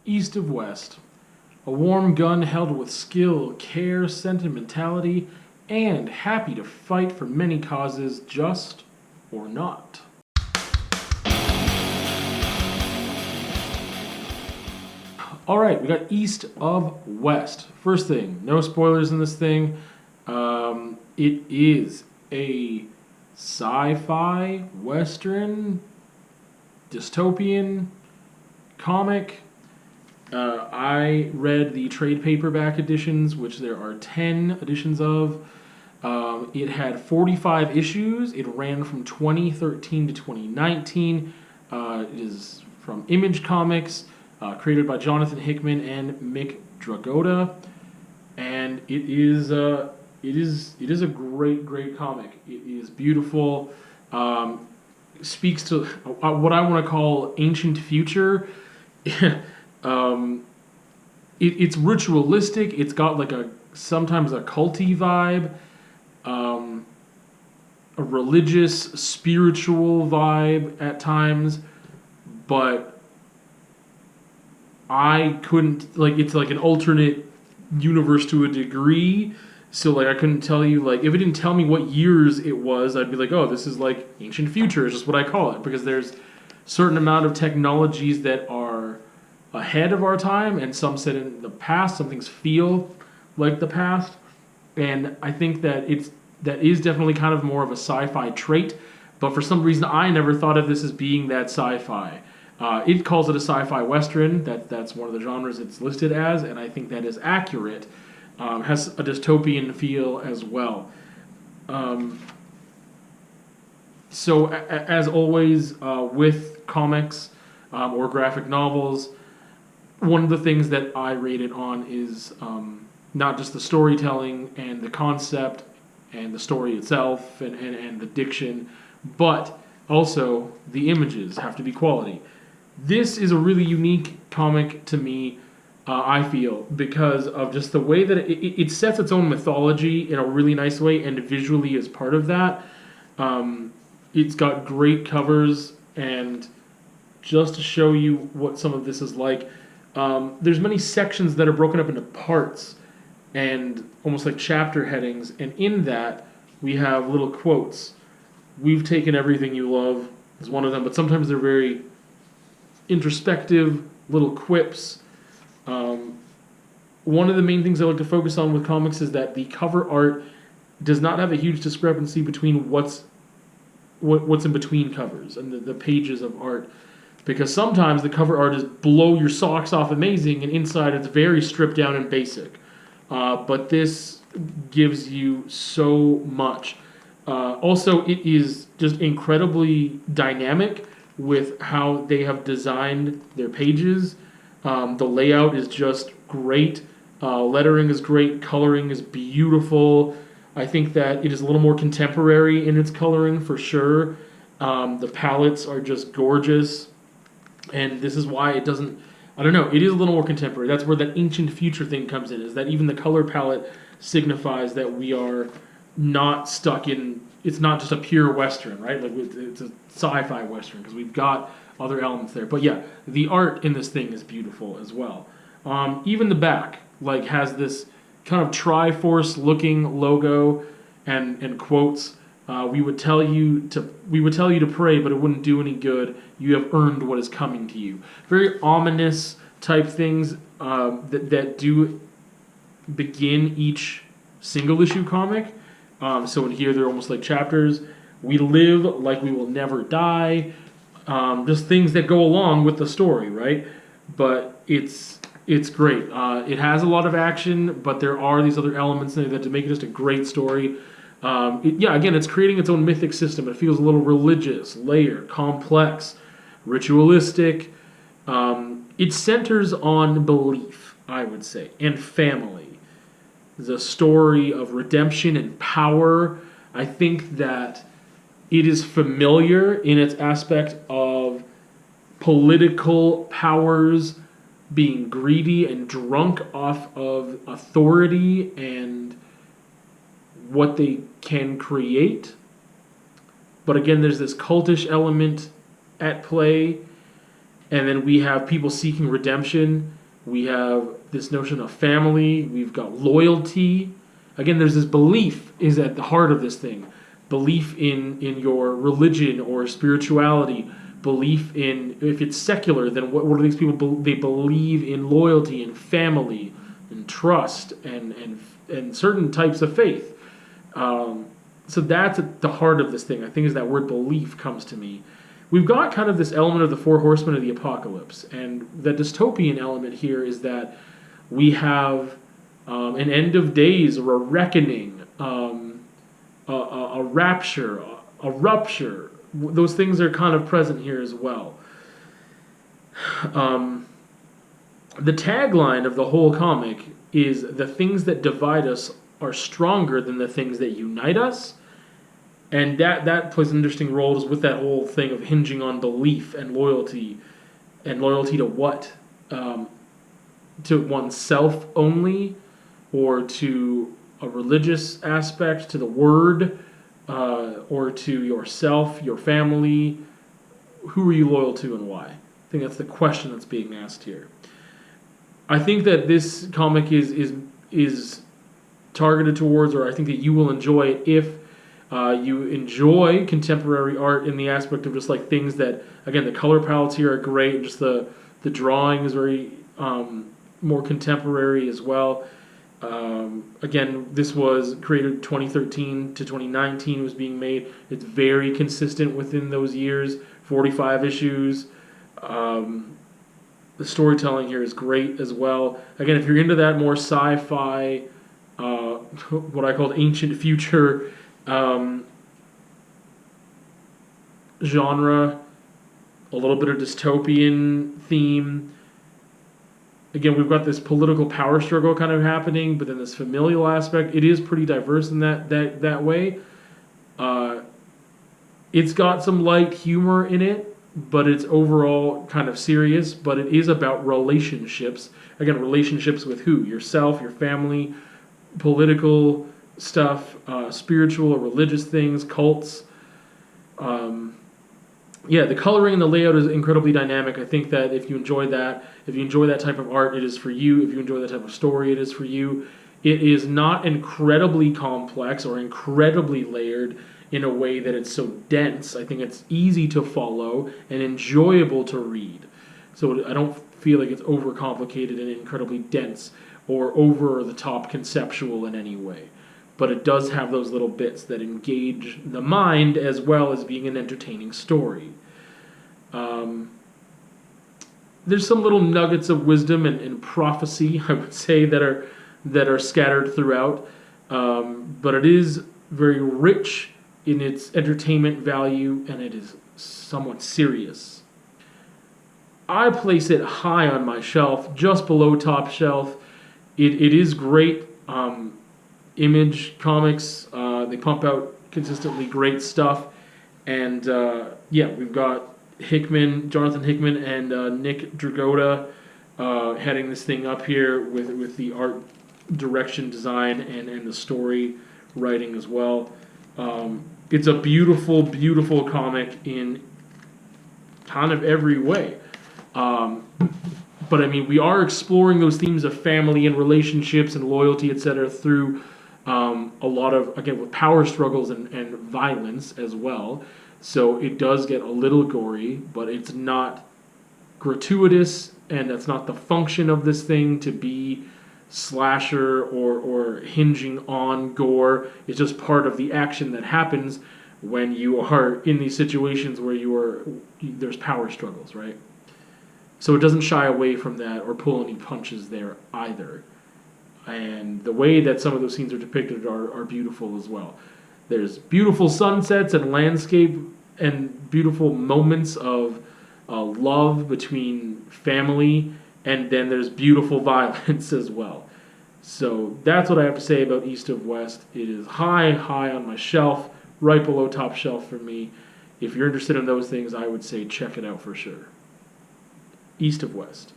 east of west. A warm gun held with skill, care, sentimentality, and happy to fight for many causes, just or not. All right, we got east of west. First thing, no spoilers in this thing. It is a sci-fi, western, dystopian comic. I read the trade paperback editions, which there are 10 editions of. It had 45 issues. It ran from 2013 to 2019. It is from Image Comics, created by Jonathan Hickman and Mick Dragotta, and it is a great comic. It is beautiful. Speaks to what I want to call ancient future. It's ritualistic. It's got like sometimes a culty vibe, a religious, spiritual vibe at times, but I couldn't, it's like an alternate universe to a degree. So I couldn't tell you, if it didn't tell me what years it was, I'd be like, oh, this is like ancient future, is just what I call it, because there's certain amount of technologies that are ahead of our time, and some set in the past. Some things feel like the past, and I think that that is definitely kind of more of a sci-fi trait. But for some reason, I never thought of this as being that sci-fi. It calls it a sci-fi western. That's one of the genres it's listed as, and I think that is accurate. Has a dystopian feel as well. So as always with comics or graphic novels, one of the things that I rate it on is not just the storytelling and the concept and the story itself and the diction, but also the images have to be quality. This is a really unique comic to me, I feel, because of just the way that it sets its own mythology in a really nice way, and visually is part of that. It's got great covers, and just to show you what some of this is like, there's many sections that are broken up into parts and almost like chapter headings, and in that we have little quotes. "We've taken everything you love" is one of them, but sometimes they're very introspective little quips. One of the main things I like to focus on with comics is that the cover art does not have a huge discrepancy between what's in between covers and the pages of art, because sometimes the cover art is blow your socks off amazing, and inside it's very stripped down and basic. But this gives you so much. Also, it is just incredibly dynamic with how they have designed their pages. The layout is just great. Lettering is great. Coloring is beautiful. I think that it is a little more contemporary in its coloring for sure. The palettes are just gorgeous. And this is why it doesn't... I don't know. It is a little more contemporary. That's where that ancient future thing comes in, is that even the color palette signifies that we are not stuck in... It's not just a pure Western, right? It's a sci-fi Western, because we've got other elements there. But yeah, the art in this thing is beautiful as well. Even the back has this kind of Triforce looking logo and quotes. We would tell you to pray, but it wouldn't do any good. You have earned what is coming to you. Very ominous type things that do begin each single issue comic. So in here they're almost like chapters. We live like we will never die. Just things that go along with the story, right? But it's great. It has a lot of action, but there are these other elements in it that to make it just a great story. Again, it's creating its own mythic system. It feels a little religious, layered, complex, ritualistic. It centers on belief, I would say, and family. The story of redemption and power. I think that it is familiar in its aspect of political powers being greedy and drunk off of authority and what they can create. But again, there's this cultish element at play, And then we have people seeking redemption. We have this notion of family. We've got loyalty. Again, there's this belief is at the heart of this thing. Belief in your religion or spirituality. Belief in, if it's secular, then what are these people? They believe in loyalty and family and trust and certain types of faith. So that's at the heart of this thing. I think is that word belief comes to me. We've got kind of this element of the Four Horsemen of the Apocalypse, and the dystopian element here is that we have an end of days or a reckoning, a rapture, a rupture. Those things are kind of present here as well. The tagline of the whole comic is the things that divide us are stronger than the things that unite us. And that plays an interesting role just with that whole thing of hinging on belief and loyalty to what? To oneself only, or to a religious aspect, to the word, or to yourself, your family. Who are you loyal to and why? I think that's the question that's being asked here. I think that this comic is targeted towards, or I think that you will enjoy it if you enjoy contemporary art in the aspect of just like things that, again, the color palettes here are great, and just the drawing is very more contemporary as well. Again, this was created 2013 to 2019 was being made. It's very consistent within those years, 45 issues. The storytelling here is great as well. Again, if you're into that more sci-fi, what I called ancient future genre, a little bit of dystopian theme. Again, we've got this political power struggle kind of happening, but then this familial aspect. It is pretty diverse in that way. It's got some light humor in it, but it's overall kind of serious. But it is about relationships. Again, relationships with who? Yourself, your family, political stuff, spiritual or religious things, cults. The coloring and the layout is incredibly dynamic. I think that if you enjoy that type of art, it is for you. If you enjoy that type of story, it is for you. It is not incredibly complex or incredibly layered in a way that it's so dense. I think it's easy to follow and enjoyable to read. So I don't feel like it's overcomplicated and incredibly dense or over the top conceptual in any way. But it does have those little bits that engage the mind as well as being an entertaining story. There's some little nuggets of wisdom and prophecy, I would say, that are scattered throughout. But it is very rich in its entertainment value, and it is somewhat serious. I place it high on my shelf, just below top shelf. It is great. Image Comics, they pump out consistently great stuff, and we've got Jonathan Hickman and Nick Dragotta heading this thing up here with the art direction, design, and the story writing as well. It's a beautiful, beautiful comic in kind of every way. But I mean, we are exploring those themes of family and relationships and loyalty, etc., through a lot of, again, with power struggles and violence as well. So it does get a little gory, but it's not gratuitous, and that's not the function of this thing to be slasher or hinging on gore. It's just part of the action that happens when you are in these situations where there's power struggles, right? So it doesn't shy away from that or pull any punches there either. And the way that some of those scenes are depicted are beautiful as well. There's beautiful sunsets and landscape and beautiful moments of love between family, and then there's beautiful violence as well. So that's what I have to say about East of West. It is high on my shelf, right below top shelf for me. If you're interested in those things, I would say check it out for sure. East of West.